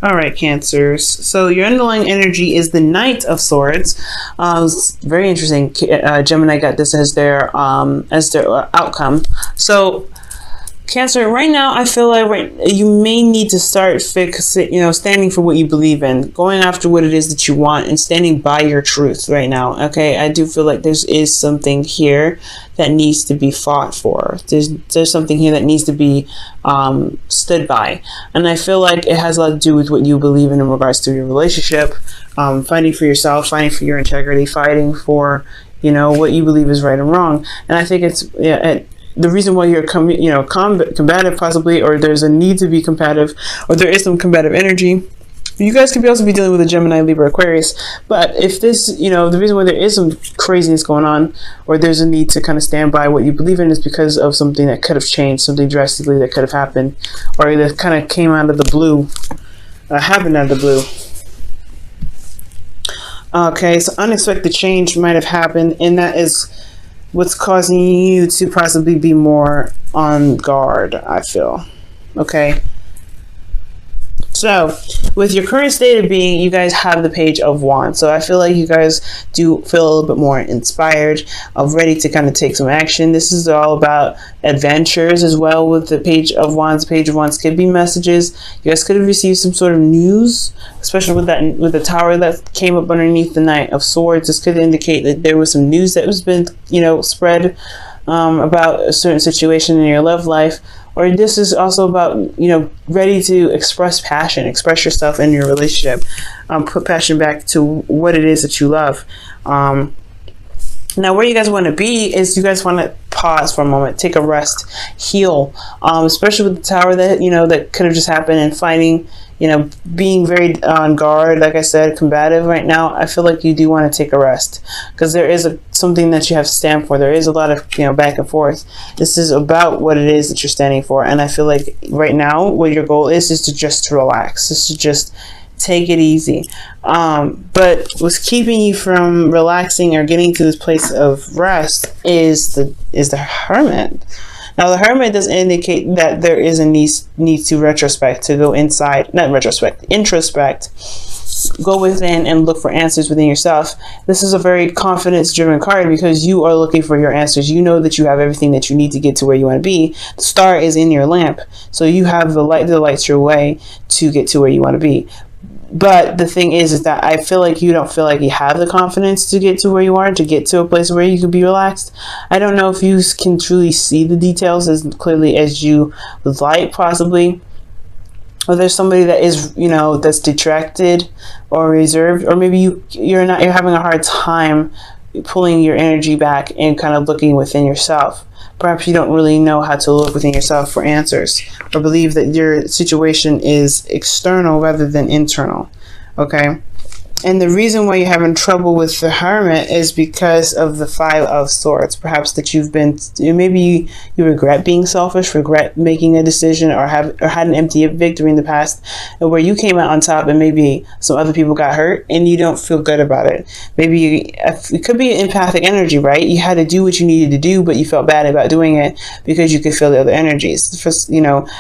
All right, Cancers. So your underlying energy is the Knight of Swords. It's very interesting. Gemini got this as their outcome. So Cancer, right now, I feel like you may need to start standing for what you believe in, going after what it is that you want, and standing by your truth right now. Okay, I do feel like there is something here that needs to be fought for. There's something here that needs to be stood by, and I feel like it has a lot to do with what you believe in regards to your relationship, fighting for yourself, fighting for your integrity, fighting for what you believe is right and wrong. And I think it's the reason why you're combative possibly, or there's a need to be combative, or there is some combative energy. You guys could also be dealing with a Gemini, Libra, Aquarius. But if this, the reason why there is some craziness going on, or there's a need to kind of stand by what you believe in, is because of something that could have changed, something drastically that could have happened, or that kind of came out of the blue, happened out of the blue. Okay, so unexpected change might have happened, and that is what's causing you to possibly be more on guard, I feel. Okay. So, with your current state of being, you guys have the Page of Wands. So I feel like you guys do feel a little bit more inspired, ready to kind of take some action. This is all about adventures as well with the Page of Wands. Page of Wands could be messages. You guys could have received some sort of news, especially with the tower that came up underneath the Knight of Swords. This could indicate that there was some news that was been, spread about a certain situation in your love life. Or this is also about, ready to express passion, express yourself in your relationship, put passion back to what it is that you love. Now, where you guys want to be is you guys want to pause for a moment, take a rest, heal, especially with the tower that, that could have just happened, and fighting, being very on guard, like I said, combative right now. I feel like you do want to take a rest, because there is something that you have to stand for. There is a lot of, back and forth. This is about what it is that you're standing for. And I feel like right now, what your goal is to just relax, is to just take it easy. But what's keeping you from relaxing or getting to this place of rest is the Hermit. Now, the Hermit does indicate that there is a need to retrospect, to go inside, not retrospect, introspect, go within and look for answers within yourself. This is a very confidence-driven card because you are looking for your answers. You know that you have everything that you need to get to where you want to be. The star is in your lamp, so you have the light that lights your way to get to where you want to be. But the thing is that I feel like you don't feel like you have the confidence to get to where you are, to get to a place where you can be relaxed. I don't know if you can truly see the details as clearly as you would like, possibly. Or there's somebody that is, that's detracted or reserved, or maybe you're having a hard time pulling your energy back and kind of looking within yourself. Perhaps you don't really know how to look within yourself for answers, or believe that your situation is external rather than internal. Okay? And the reason why you're having trouble with the Hermit is because of the Five of Swords. Perhaps that maybe you regret being selfish, regret making a decision, or had an empty victory in the past where you came out on top and maybe some other people got hurt and you don't feel good about it. Maybe it could be an empathic energy, right? You had to do what you needed to do, but you felt bad about doing it because you could feel the other energies. For,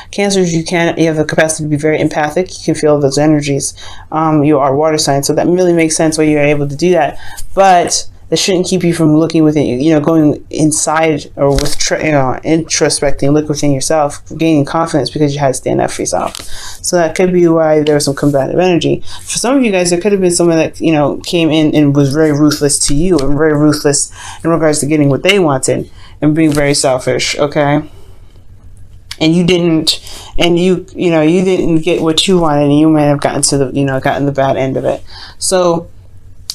Cancers, you have the capacity to be very empathic. You can feel those energies. You are water signs, so that really makes sense why you're able to do that. But that shouldn't keep you from looking within, going inside, or introspecting, look within yourself, gaining confidence, because you had to stand up for yourself. So that could be why there was some combative energy. For some of you guys, there could have been someone that, came in and was very ruthless to you, and very ruthless in regards to getting what they wanted, and being very selfish, okay? And you didn't get what you wanted, and you might have gotten gotten the bad end of it. So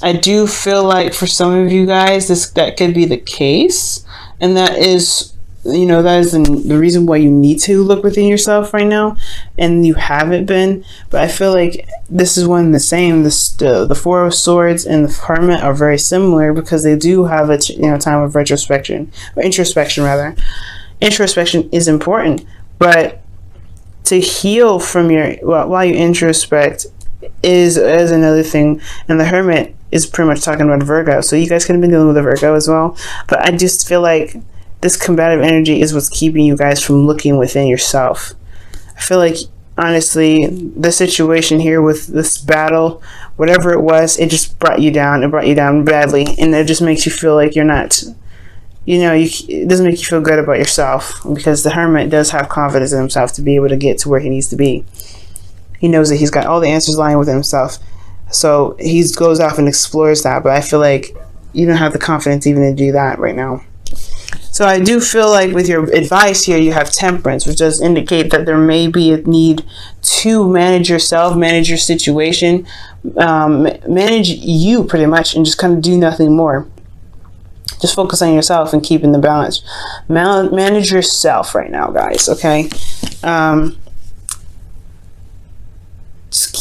I do feel like for some of you guys, that could be the case, and that is the reason why you need to look within yourself right now, and you haven't been. But I feel like this is one and the same. The Four of Swords and the Hermit are very similar, because they do have a time of retrospection, or introspection rather. Introspection is important, but to heal from while you introspect is another thing. And the Hermit is pretty much talking about Virgo, so you guys could have been dealing with a Virgo as well. But I just feel like this combative energy is what's keeping you guys from looking within yourself. I feel like honestly, the situation here with this battle, whatever it was, it just brought you down. It brought you down badly, and it just makes you feel like you're not, it doesn't make you feel good about yourself, because the Hermit does have confidence in himself to be able to get to where he needs to be. He knows that he's got all the answers lying within himself, so he goes off and explores that. But I feel like you don't have the confidence even to do that right now. So I do feel like with your advice here, you have Temperance, which does indicate that there may be a need to manage yourself, manage your situation, manage you pretty much, and just kind of do nothing more. Just focus on yourself and keeping the balance. Manage yourself right now, guys, okay?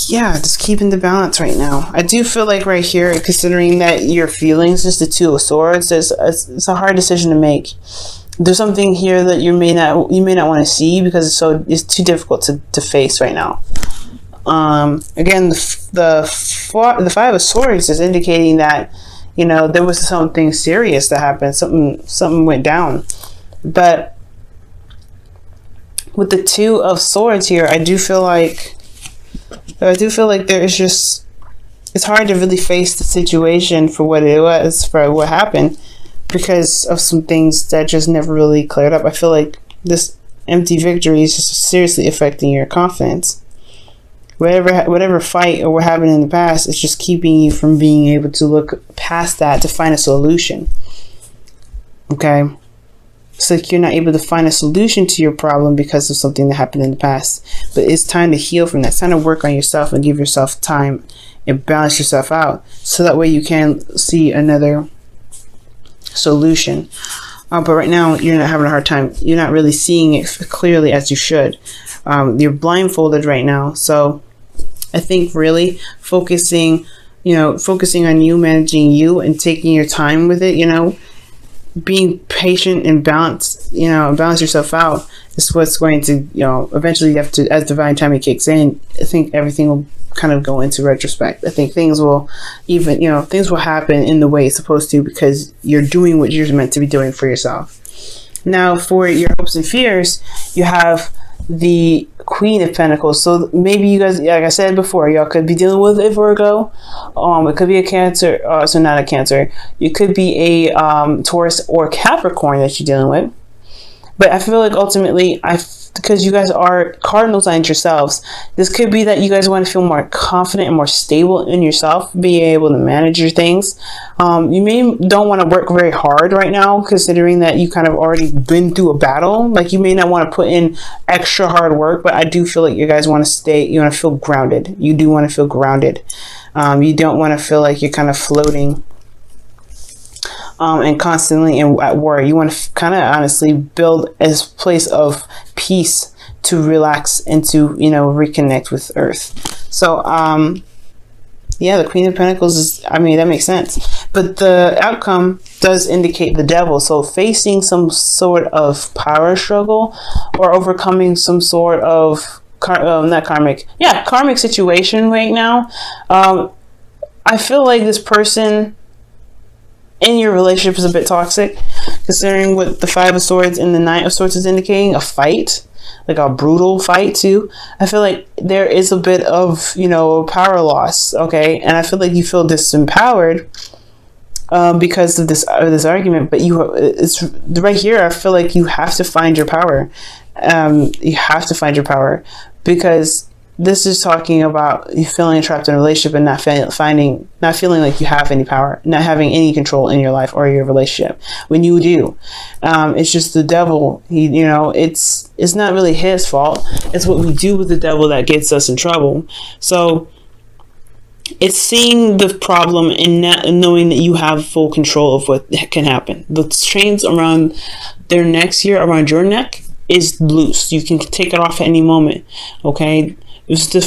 Just keeping the balance right now. I do feel like right here, considering that your feelings is the Two of Swords, it's a hard decision to make. There's something here that you may not want to see, because it's too difficult to face right now. Again, the Five of Swords is indicating that there was something serious that happened. Something went down. But with the Two of Swords here, I do feel like there is just, it's hard to really face the situation for what it was, for what happened, because of some things that just never really cleared up. I feel like this empty victory is just seriously affecting your confidence. Whatever fight or what happened in the past, it's just keeping you from being able to look past that to find a solution. Okay? It's like you're not able to find a solution to your problem because of something that happened in the past. But it's time to heal from that. It's time to work on yourself and give yourself time and balance yourself out, so that way you can see another solution. But right now, you're not having a hard time. You're not really seeing it clearly as you should. You're blindfolded right now. So I think really focusing on you, managing you, and taking your time with it, being patient and balance yourself out is what's going to, eventually you have to, as divine timing kicks in, I think everything will kind of go into retrospect. I think things will happen in the way it's supposed to, because you're doing what you're meant to be doing for yourself. Now, for your hopes and fears, you have the Queen of Pentacles. So maybe you guys, like I said before, y'all could be dealing with a Virgo. It could be a Cancer. So not a Cancer. You could be a Taurus or Capricorn that you're dealing with. But I feel like ultimately, because you guys are cardinal signs yourselves, this could be that you guys want to feel more confident and more stable in yourself, being able to manage your things. You don't want to work very hard right now, considering that you kind of already been through a battle. Like, you may not want to put in extra hard work, but I do feel like you guys want to feel grounded. You do want to feel grounded. You don't want to feel like you're kind of floating and constantly at war. You want to kind of honestly build a place of peace to relax and to reconnect with Earth. So the Queen of Pentacles that makes sense, but the outcome does indicate the Devil. So facing some sort of power struggle, or overcoming some sort of karmic situation right now. I feel like this person in your relationship is a bit toxic, considering what the Five of Swords and the Knight of Swords is indicating. A fight, like a brutal fight too. I feel like there is a bit of power loss, okay, and I feel like you feel disempowered because of this argument. But it's right here. I feel like you have to find your power. You have to find your power, because this is talking about you feeling trapped in a relationship and not feeling like you have any power, not having any control in your life or your relationship. When you do, it's just the Devil. It's not really his fault. It's what we do with the Devil that gets us in trouble. So it's seeing the problem and not knowing that you have full control of what can happen. The chains around their necks here, around your neck, is loose. You can take it off at any moment. Okay. It's the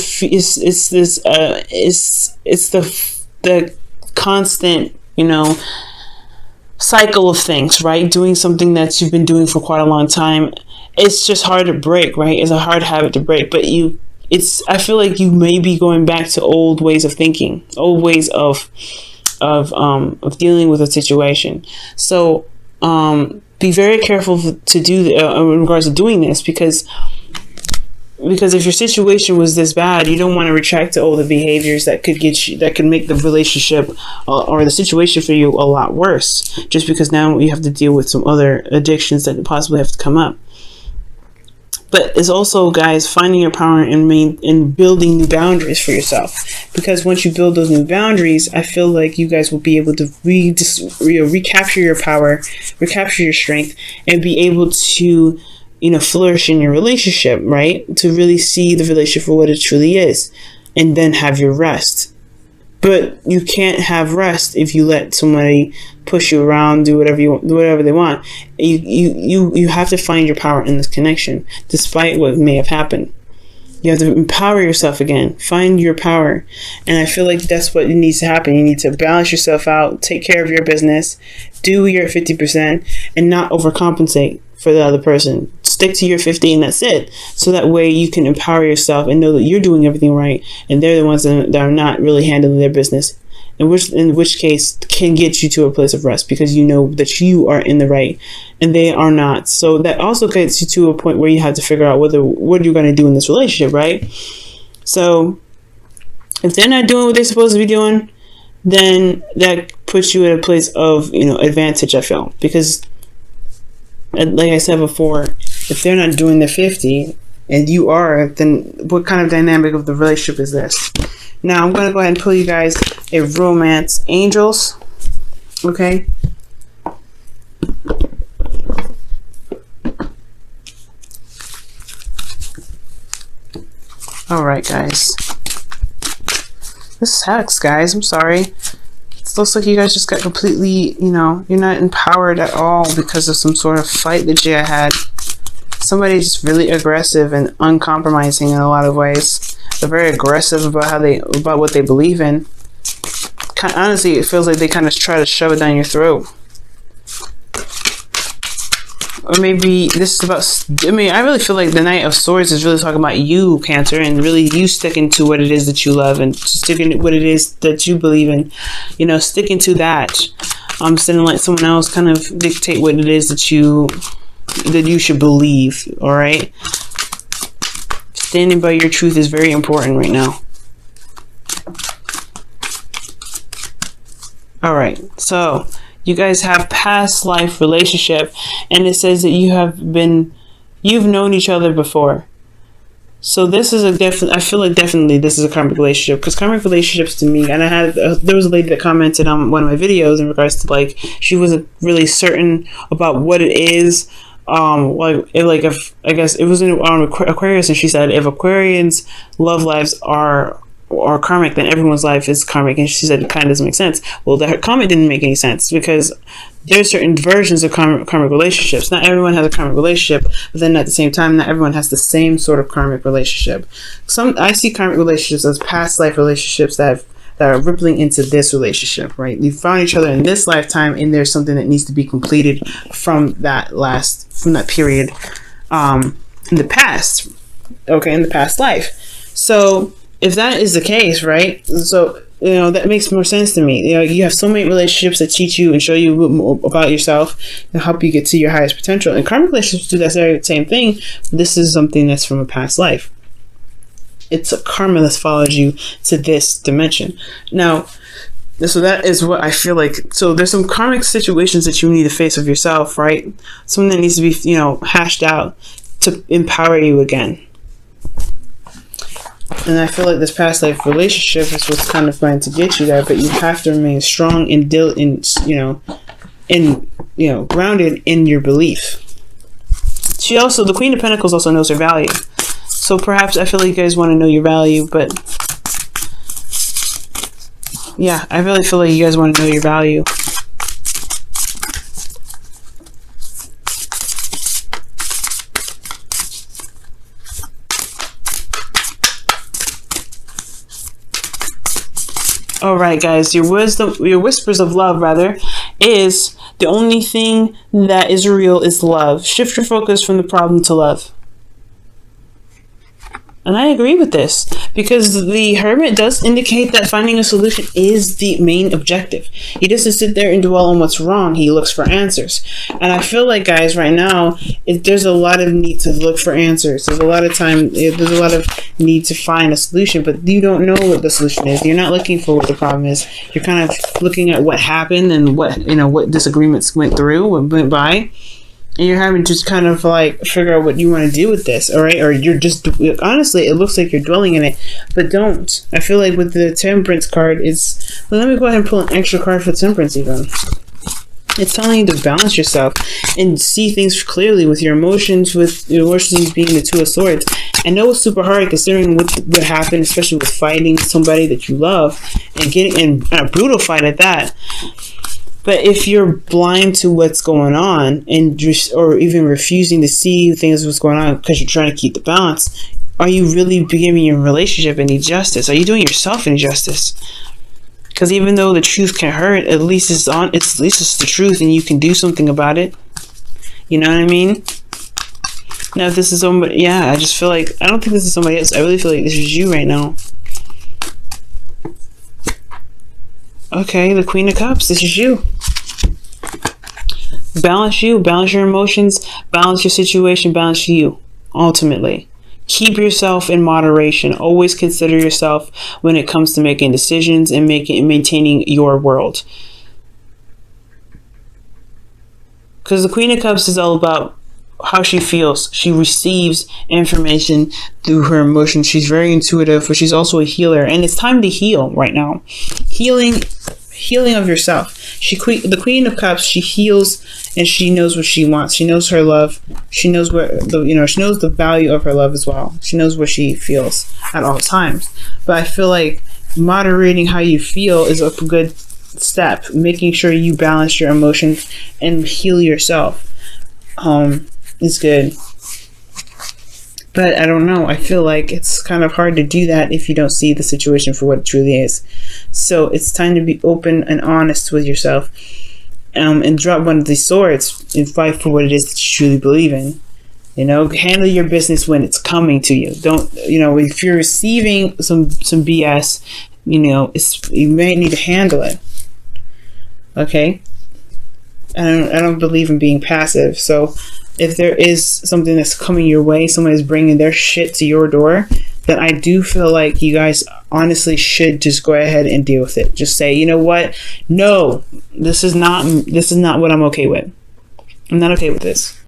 constant, cycle of things, right? Doing something that you've been doing for quite a long time. It's just hard to break, right? It's a hard habit to break, but I feel like you may be going back to old ways of thinking, old ways of dealing with a situation. So, be very careful to do in regards to doing this, because Because if your situation was this bad, you don't want to retract to all the behaviors that could get you, that could make the relationship or the situation for you a lot worse. Just because now you have to deal with some other addictions that possibly have to come up. But it's also, guys, finding your power and building new boundaries for yourself. Because once you build those new boundaries, I feel like you guys will be able to recapture your power, recapture your strength, and be able to, flourish in your relationship, right? To really see the relationship for what it truly is, and then have your rest. But you can't have rest if you let somebody push you around, do whatever they want. You have to find your power in this connection, despite what may have happened. You have to empower yourself again. Find your power. And I feel like that's what needs to happen. You need to balance yourself out, take care of your business, do your 50%, and not overcompensate for the other person. Stick to your 50 and that's it. So that way you can empower yourself and know that you're doing everything right, and they're the ones that are not really handling their business. In which case can get you to a place of rest, because you know that you are in the right and they are not. So that also gets you to a point where you have to figure out what you're going to do in this relationship, right? So if they're not doing what they're supposed to be doing, then that puts you in a place of advantage, I feel, because like I said before, if they're not doing their 50 and you are, then what kind of dynamic of the relationship is this? Now I'm going to go ahead and pull you guys a romance angels. Okay. All right, guys. This sucks, guys. I'm sorry. It looks like you guys just got completely, you're not empowered at all because of some sort of fight that you had. Somebody's just really aggressive and uncompromising in a lot of ways. They're very aggressive about what they believe in. Honestly, it feels like they kind of try to shove it down your throat. Or maybe this is about, I really feel like the Knight of Swords is really talking about you, Cancer, and really you sticking to what it is that you love and sticking to what it is that you believe in. Sticking to that. Instead of letting someone else kind of dictate what it is that you should believe, all right? Standing by your truth is very important right now. All right, so you guys have past life relationship, and it says that you've known each other before. So this is I feel like definitely this is a karmic relationship, because karmic relationships to me, and there was a lady that commented on one of my videos in regards to she wasn't really certain about what it is. If I guess it was on Aquarius, and she said if Aquarians' love lives are karmic, then everyone's life is karmic, and she said it kind of doesn't make sense. Well, that comment didn't make any sense, because there's certain versions of karmic relationships. Not everyone has a karmic relationship, but then at the same time, not everyone has the same sort of karmic relationship. I see karmic relationships as past life relationships that are rippling into this relationship, right? You found each other in this lifetime, and there's something that needs to be completed from that period in the past, okay, in the past life. So if that is the case, right, so that makes more sense to me. You have so many relationships that teach you and show you more about yourself and help you get to your highest potential, and karmic relationships do that very same thing. This is something that's from a past life. It's a karma that's followed you to this dimension. Now, so that is what I feel like. So there's some karmic situations that you need to face of yourself, right? Something that needs to be, hashed out to empower you again. And I feel like this past life relationship is what's kind of going to get you there, but you have to remain strong and grounded in your belief. The Queen of Pentacles also knows her value. So perhaps I feel like you guys want to know your value, but yeah, I really feel like you guys want to know your value. All right, guys, your whispers of love, rather, is the only thing that is real is love. Shift your focus from the problem to love. And I agree with this because the Hermit does indicate that finding a solution is the main objective. He doesn't sit there and dwell on what's wrong. He looks for answers. And I feel like, guys, right now, there's a lot of need to look for answers. There's a lot of need to find a solution, but you don't know what the solution is. You're not looking for what the problem is. You're kind of looking at what happened and what disagreements went by. And you're having to just kind of like figure out what you want to do with this, all right? Or you're just, honestly, it looks like you're dwelling in it, but don't. I feel like with the Temperance card, well, let me go ahead and pull an extra card for Temperance even. It's telling you to balance yourself and see things clearly with your emotions, being the Two of Swords. I know it's super hard considering what happened, especially with fighting somebody that you love and getting in a brutal fight at that. But if you're blind to what's going on or even refusing to see things what's going on because you're trying to keep the balance, are you really giving your relationship any justice? Are you doing yourself any justice? Because even though the truth can hurt, at least it's the truth and you can do something about it. You know what I mean? Now, if this is somebody, I just feel like, I don't think this is somebody else. I really feel like this is you right now. Okay, the Queen of Cups, this is you. Balance you, balance your emotions, balance your situation, balance you, ultimately. Keep yourself in moderation. Always consider yourself when it comes to making decisions and maintaining your world. Because the Queen of Cups is all about how she feels. She receives information through her emotions. She's very intuitive, but she's also a healer. And it's time to heal right now. Healing of yourself. The Queen of Cups, she heals and she knows what she wants. She knows her love. She knows she knows the value of her love as well. She knows what she feels at all times. But I feel like moderating how you feel is a good step. Making sure you balance your emotions and heal yourself. Is good. But I don't know. I feel like it's kind of hard to do that if you don't see the situation for what it truly is. So it's time to be open and honest with yourself, and drop one of these swords and fight for what it is that you truly believe in. Handle your business when it's coming to you. Don't, if you're receiving some BS, you may need to handle it. Okay? I don't believe in being passive. So if there is something that's coming your way, someone is bringing their shit to your door, then I do feel like you guys honestly should just go ahead and deal with it. Just say, you know what? No, this is not what I'm okay with. I'm not okay with this.